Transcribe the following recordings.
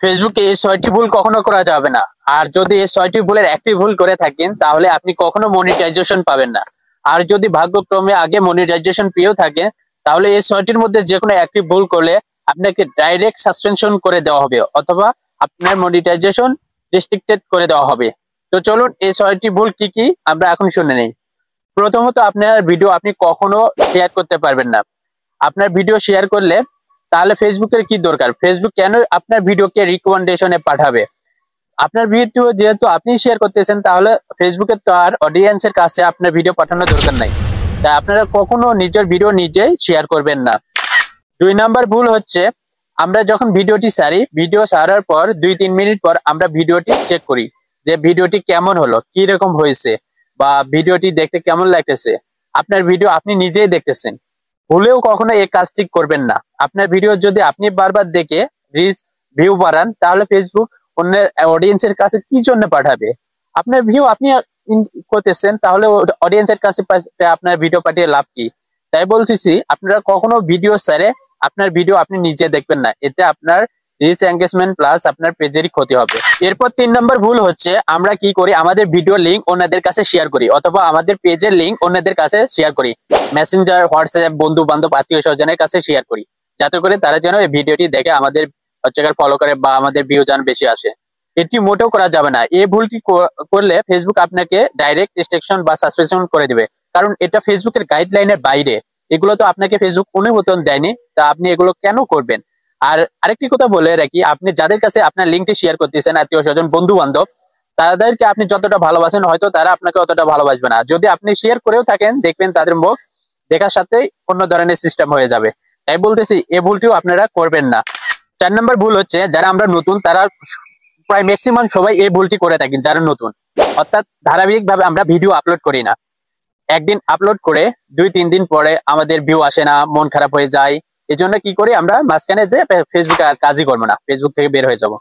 ফেসবুকে এই 6টি ভুল কখনো করা যাবে না। আর যদি এই 6টি ভুলের একটি ভুল করে থাকেন তাহলে আপনি কখনো মনিটাইজেশন পাবেন না। আর যদি ভাগ্যক্রমে আগে মনিটাইজেশন পেয়েও থাকেন তাহলে এই 6টির মধ্যে যে কোনো একটি ভুল করলে আপনাকে ডাইরেক্ট সাসপেনশন করে দেওয়া হবে অথবা আপনার মনিটাইজেশন রেস্ট্রিক্টেড করে দেওয়া হবে। তো চলুন এই 6টি ভুল কি কি আমরা এখন শুনে নেই। প্রথমত, আপনার ভিডিও আপনি কখনো শেয়ার করতে পারবেন না। আপনার ভিডিও শেয়ার করলে তাহলে ফেসবুকের কি দরকার? ফেসবুক কেন আপনার ভিডিওকে রিকমেন্ডেশনে পাঠাবে? আপনার ভিডিও যেহেতু আপনি শেয়ার করতেছেন তাহলে ফেসবুকের তো আর অডিয়েন্সের কাছে আপনার ভিডিও পাঠানোর দরকার নাই। তাই আপনারা কখনো নিজের ভিডিও নিজেই শেয়ার করবেন না। 2 নাম্বার ভুল হচ্ছে, আমরা যখন ভিডিওটি ছাড়ি, ভিডিও ছাড়ার পর 2-3 মিনিট পর আমরা ভিডিওটি চেক করি যে ভিডিওটি কেমন হলো, কি রকম হয়েছে বা ভিডিওটি দেখতে কেমন লাগতেছে। আপনার ভিডিও আপনি নিজেই দেখতেছেন, ভুলেও কখনো এই কাজটি করবেন না। আপনার ভিডিও যদি আপনি বারবার দেখে রিচ ভিউ বাড়ান তাহলে ফেসবুক অন্যের অডিয়েন্সের কাছে কি জন্য পাঠাবে? আপনার ভিউ আপনি করতেছেন তাহলে অডিয়েন্সের কাছে আপনার ভিডিও পাঠিয়ে লাভ কি? তাই বলতেছি আপনারা কখনো ভিডিও ছেড়ে আপনার ভিডিও আপনি নিজে দেখবেন না, এতে আপনার রিচ এঙ্গেজমেন্ট প্লাস আপনার পেজেরই ক্ষতি হবে। এরপর 3 নম্বর ভুল হচ্ছে, আমরা কি করি, আমাদের ভিডিও লিংক অন্যদের কাছে শেয়ার করি অথবা আমাদের পেজের লিংক অন্যদের কাছে শেয়ার করি, মেসেঞ্জার, হোয়াটসঅ্যাপ, বন্ধু বান্ধব, আত্মীয় স্বজনের কাছে শেয়ার করি, যাতে করে তারা যেন এই ভিডিওটি দেখে আমাদের ফলো করে বা আমাদের ভিউ যেন বেশি আসে। এটি মোটেও করা যাবে না। এই ভুলটি করলে ফেসবুক আপনাকে ডাইরেক্ট রেস্ট্রিকশন বা সাসপেনশন করে দিবে, কারণ এটা ফেসবুকের গাইডলাইনের বাইরে। এগুলো তো আপনাকে ফেসবুক অনুমোদন দেয়নি, তা আপনি এগুলো কেন করবেন? আর আরেকটি কথা বলে রাখি, আপনি যাদের কাছে আপনার লিঙ্কটি শেয়ার করতেছেন, আত্মীয় স্বজন, বন্ধু বান্ধব, তাদেরকে আপনি যতটা ভালোবাসেন হয়তো তারা আপনাকে অতটা ভালোবাসবে না। যদি আপনি শেয়ার করেও থাকেন দেখবেন তাদের মুখ দেখার সাথেই অন্য ধরনের সিস্টেম হয়ে যাবে। তাই বলতেছি এই ভুলটিও আপনারা করবেন না। 4 নম্বর ভুল হচ্ছে, যারা আমরা নতুন তারা প্রায় ম্যাক্সিমাম সবাই এই ভুলটি করে থাকি। যারা নতুন, অর্থাৎ ধারাবাহিকভাবে আমরা ভিডিও আপলোড করি না। একদিন আপলোড করে 2-3 দিন পরে আমাদের ভিউ আসে না, মন খারাপ হয়ে যায়। এই জন্য কি করি, আমরা মাঝখানে যে ফেসবুকে আর কাজই করবো না, ফেসবুক থেকে বের হয়ে যাব।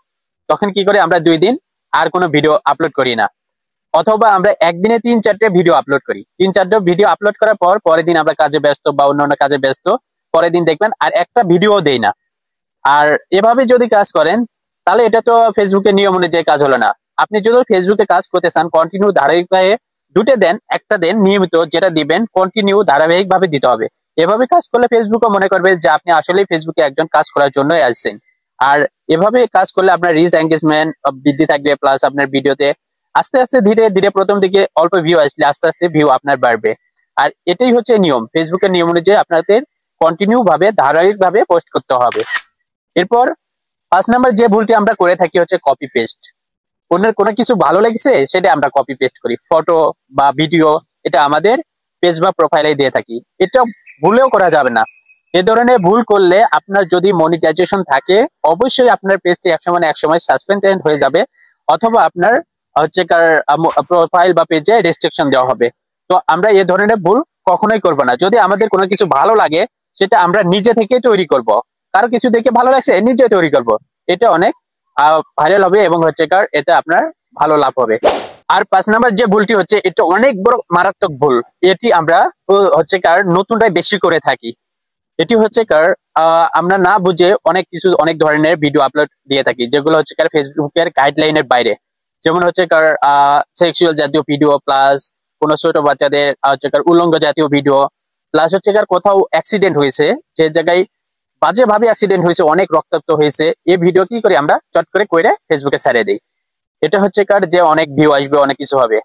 তখন কি করে, আমরা 2 দিন আর কোনো ভিডিও আপলোড করি না, অথবা আমরা একদিনে 3-4টে ভিডিও আপলোড করি। 3-4টে ভিডিও আপলোড করার পর পরের দিন আমরা কাজে ব্যস্ত বা অন্যান্য কাজে ব্যস্ত, পরের দিন দেখবেন আর একটা ভিডিও দেই না। আর এভাবে যদি কাজ করেন তাহলে এটা তো ফেসবুকের নিয়ম অনুযায়ী কাজ হলো না। আপনি যদি ফেসবুকে কাজ করতে চান কন্টিনিউ ধারাবাহিকভাবে 2টে দেন, একটা দেন নিয়মিত, যেটা দিবেন কন্টিনিউ ধারাবাহিকভাবে দিতে হবে। এভাবে কাজ করলে ফেসবুকও মনে করবে যে আপনি আসলেই ফেসবুকে একজন কাজ করার জন্য আসছেন। আর এভাবে কাজ করলে আপনার রিচ এঙ্গেজমেন্ট বৃদ্ধি থাকবে, প্লাস আপনার ভিডিওতে আস্তে আস্তে ধীরে ধীরে প্রথম দিকে অল্প ভিউ আসলে আস্তে আস্তে ভিউ আপনার বাড়বে। আর এটাই হচ্ছে নিয়ম, ফেসবুকের নিয়ম অনুযায়ী আপনাদের কন্টিনিউ ভাবে ধারাবাহিকভাবে পোস্ট করতে হবে। এরপর 5 নাম্বার যে ভুলটি আমরা করে থাকি হচ্ছে কপি পেস্ট। অন্যের কোনো কিছু ভালো লেগেছে সেটা আমরা কপি পেস্ট করি, ফটো বা ভিডিও, এটা আমাদের পেজ বা প্রোফাইলে দিয়ে থাকি। এটা ভুলেও করা যাবে না। এ ধরনের ভুল করলে আপনার যদি মনিটাইজেশন থাকে অবশ্যই আপনার পেজটি একসময় না একসময় সাসপেন্ডেড হয়ে যাবে, অথবা আপনার হচ্ছে প্রোফাইল বা পেজে রেস্ট্রিকশন দেওয়া হবে। তো আমরা এ ধরনের ভুল কখনোই করব না। যদি আমাদের কোনো কিছু ভালো লাগে সেটা আমরা নিজে থেকে তৈরি করব, কারো কিছু দেখে ভালো লাগছে নিজে তৈরি করব, এটা অনেক ভাইরাল হবে এবং এতে আপনার ভালো লাভ হবে। আর 5 নাম্বার যে ভুলটি হচ্ছে, এটা অনেক বড় মারাত্মক ভুল। এটি আমরা নতুনটাই বেশি করে থাকি। এটি হচ্ছে আমরা না বুঝে অনেক কিছু অনেক ধরনের ভিডিও আপলোড দিয়ে থাকি, যেগুলো হচ্ছে ফেসবুকের গাইডলাইনের বাইরে। যেমন হচ্ছে সেক্সুয়াল জাতীয় ভিডিও, প্লাস কোন ছোট বাচ্চাদের উলঙ্গ জাতীয় ভিডিও, প্লাস হচ্ছে কোথাও অ্যাক্সিডেন্ট হয়েছে, যে জায়গায় বাজেভাবে অ্যাক্সিডেন্ট হয়েছে, অনেক রক্তাক্ত হয়েছে, এই ভিডিও কি করি আমরা চট করে ফেসবুকে ছেড়ে দিই। এটা হচ্ছে যে অনেক ভিউ আসবে, অনেক কিছু হবে।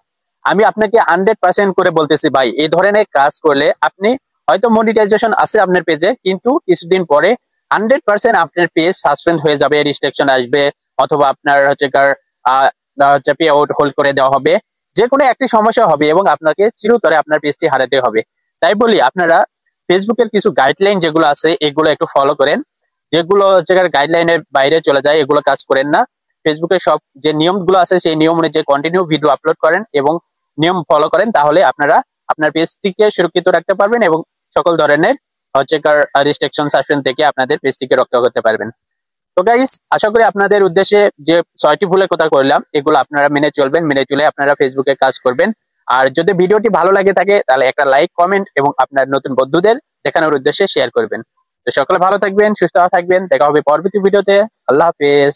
আমি আপনাকে 100% করে বলতেছি ভাই, এই ধরনের কাজ করলে আপনি হয়তো মনিটাইজেশন আছে আপনার পেজে, কিন্তু কিছুদিন পরে 100% আপনার পেজ সাসপেন্ড হয়ে যাবে, রেস্ট্রিকশন আসবে, অথবা আপনার পে আউট হোল্ড করে দেওয়া হবে। যে কোনো একটি সমস্যা হবে এবং আপনাকে চিরতরে আপনার পেজটি হারাতে হবে। তাই বলি আপনারা ফেসবুকের কিছু গাইডলাইন যেগুলো আছে এগুলো একটু ফলো করেন, যেগুলো গাইডলাইনের বাইরে চলে যায় এগুলো কাজ করেন না। ফেসবুকের সব যে নিয়মগুলো আছে সেই নিয়ম অনুযায়ী কন্টিনিউ ভিডিও আপলোড করেন এবং নিয়ম ফলো করেন, তাহলে আপনারা আপনার পেজটিকে সুরক্ষিত রাখতে পারবেন এবং সকল ধরনের রেস্ট্রিকশন সাসপেন্ড থেকে আপনাদের পেজটিকে রক্ষা করতে পারবেন। তো গাইস, আশা করি আপনাদের উদ্দেশ্যে যে 6টি ভুলের কথা বললাম এগুলো আপনারা মেনে চলবেন, মেনে চলে আপনারা ফেসবুকে কাজ করবেন। আর যদি ভিডিওটি ভালো লাগে থাকে তাহলে একটা লাইক, কমেন্ট এবং আপনার নতুন বন্ধুদের দেখানোর উদ্দেশ্যে শেয়ার করবেন। তো সকলে ভালো থাকবেন, সুস্থ থাকবেন, দেখা হবে পরবর্তী ভিডিওতে। আল্লাহ হাফেজ।